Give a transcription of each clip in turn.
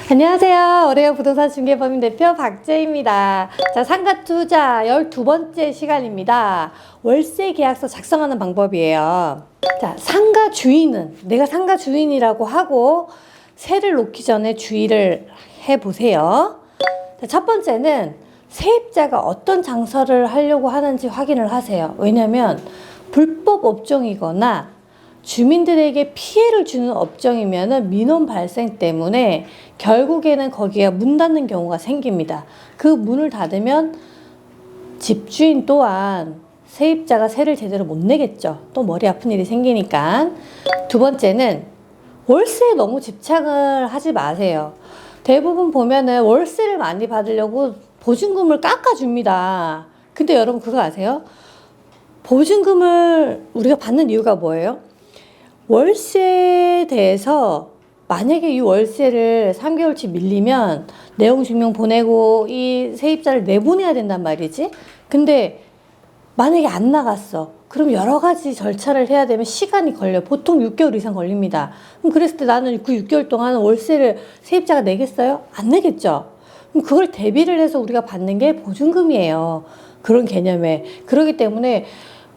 안녕하세요. 오레오 부동산 중개법인 대표 박재입니다. 자, 상가투자 12번째 시간입니다. 월세 계약서 작성하는 방법이에요. 자, 상가 주인은 내가 상가 주인이라고 하고 세를 놓기 전에 주의를 해보세요. 자, 첫 번째는 세입자가 어떤 장사를 하려고 하는지 확인을 하세요. 왜냐면 불법 업종이거나 주민들에게 피해를 주는 업종이면 민원 발생 때문에 결국에는 거기가 문 닫는 경우가 생깁니다. 그 문을 닫으면 집주인 또한 세입자가 세를 제대로 못 내겠죠. 또 머리 아픈 일이 생기니까. 두 번째는 월세에 너무 집착을 하지 마세요. 대부분 보면은 월세를 많이 받으려고 보증금을 깎아줍니다. 근데 여러분 그거 아세요? 보증금을 우리가 받는 이유가 뭐예요? 월세에 대해서 만약에 이 월세를 3개월치 밀리면 내용 증명 보내고 이 세입자를 내보내야 된단 말이지. 근데 만약에 안 나갔어. 그럼 여러 가지 절차를 해야 되면 시간이 걸려요. 보통 6개월 이상 걸립니다. 그럼 그랬을 때 나는 그 6개월 동안 월세를 세입자가 내겠어요? 안 내겠죠. 그럼 그걸 대비를 해서 우리가 받는 게 보증금이에요. 그런 개념에. 그렇기 때문에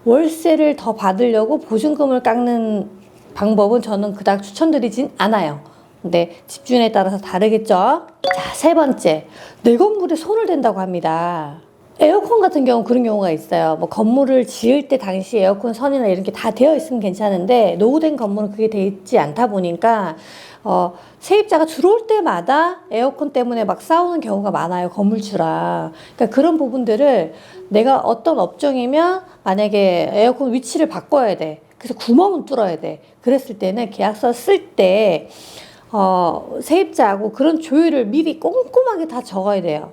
월세를 더 받으려고 보증금을 깎는 방법은 저는 그닥 추천드리진 않아요. 근데 집주인에 따라서 다르겠죠. 자, 세 번째, 내 건물에 손을 댄다고 합니다. 에어컨 같은 경우 그런 경우가 있어요. 뭐 건물을 지을 때 당시 에어컨 선이나 이런 게 다 되어 있으면 괜찮은데 노후된 건물은 그게 되어 있지 않다 보니까 세입자가 들어올 때마다 에어컨 때문에 막 싸우는 경우가 많아요. 건물주랑. 그러니까 그런 부분들을 내가 어떤 업종이면 만약에 에어컨 위치를 바꿔야 돼. 그래서 구멍은 뚫어야 돼. 그랬을 때는 계약서 쓸 때 세입자하고 그런 조율을 미리 꼼꼼하게 다 적어야 돼요.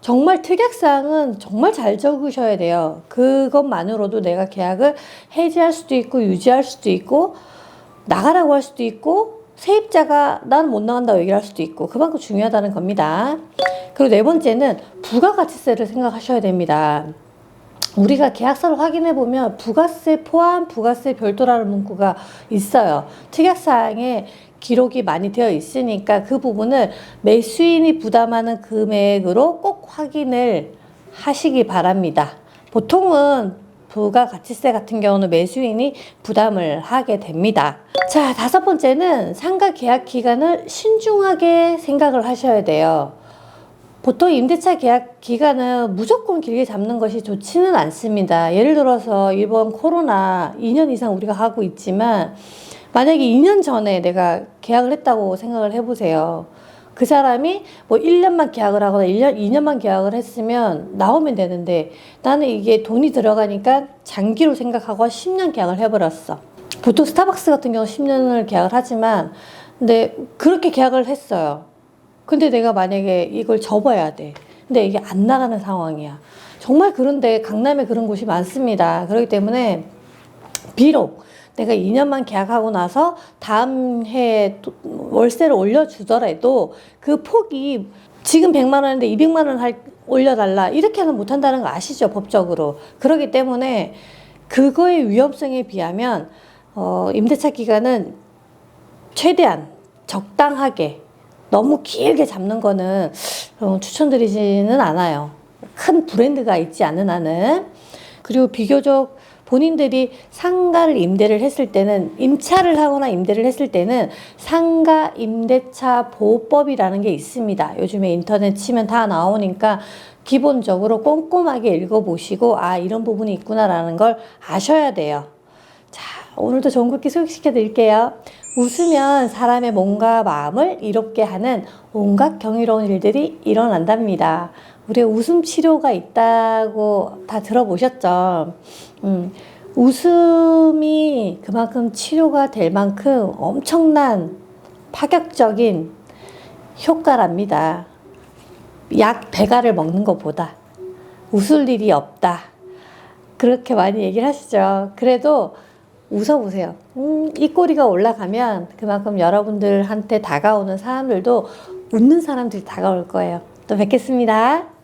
정말 특약사항은 정말 잘 적으셔야 돼요. 그것만으로도 내가 계약을 해지할 수도 있고 유지할 수도 있고 나가라고 할 수도 있고 세입자가 나는 못 나간다고 얘기를 할 수도 있고 그만큼 중요하다는 겁니다. 그리고 네 번째는 부가가치세를 생각하셔야 됩니다. 우리가 계약서를 확인해 보면 부가세 포함, 부가세 별도라는 문구가 있어요. 특약사항에 기록이 많이 되어 있으니까 그 부분을 매수인이 부담하는 금액으로 꼭 확인을 하시기 바랍니다. 보통은 부가가치세 같은 경우는 매수인이 부담을 하게 됩니다. 자, 다섯 번째는 상가 계약 기간을 신중하게 생각을 하셔야 돼요. 보통 임대차 계약 기간은 무조건 길게 잡는 것이 좋지는 않습니다. 예를 들어서 이번 코로나 2년 이상 우리가 하고 있지만 만약에 2년 전에 내가 계약을 했다고 생각을 해보세요. 그 사람이 뭐 1년만 계약을 하거나 2년만 계약을 했으면 나오면 되는데 나는 이게 돈이 들어가니까 장기로 생각하고 10년 계약을 해버렸어. 보통 스타벅스 같은 경우 10년을 계약을 하지만 근데 그렇게 계약을 했어요. 근데 내가 만약에 이걸 접어야 돼. 근데 이게 안 나가는 상황이야. 정말 그런데 강남에 그런 곳이 많습니다. 그렇기 때문에 비록 내가 2년만 계약하고 나서 다음 해에 월세를 올려주더라도 그 폭이 지금 100만 원인데 200만 원 올려달라. 이렇게는 못한다는 거 아시죠? 법적으로. 그렇기 때문에 그거의 위험성에 비하면 임대차 기간은 최대한 적당하게 너무 길게 잡는 거는 추천드리지는 않아요. 큰 브랜드가 있지 않은 한은. 그리고 비교적 본인들이 상가를 임대를 했을 때는 임차를 하거나 임대를 했을 때는 상가 임대차 보호법이라는 게 있습니다. 요즘에 인터넷 치면 다 나오니까 기본적으로 꼼꼼하게 읽어보시고 아 이런 부분이 있구나라는 걸 아셔야 돼요. 자, 오늘도 좋은 글귀 소개시켜 드릴게요. 웃으면 사람의 몸과 마음을 이롭게 하는 온갖 경이로운 일들이 일어난답니다. 우리 웃음 치료가 있다고 다 들어보셨죠? 웃음이 그만큼 치료가 될 만큼 엄청난 파격적인 효과랍니다. 약 100알을 먹는 것보다 웃을 일이 없다. 그렇게 많이 얘기를 하시죠. 그래도 웃어보세요. 이 꼬리가 올라가면 그만큼 여러분들한테 다가오는 사람들도 웃는 사람들이 다가올 거예요. 또 뵙겠습니다.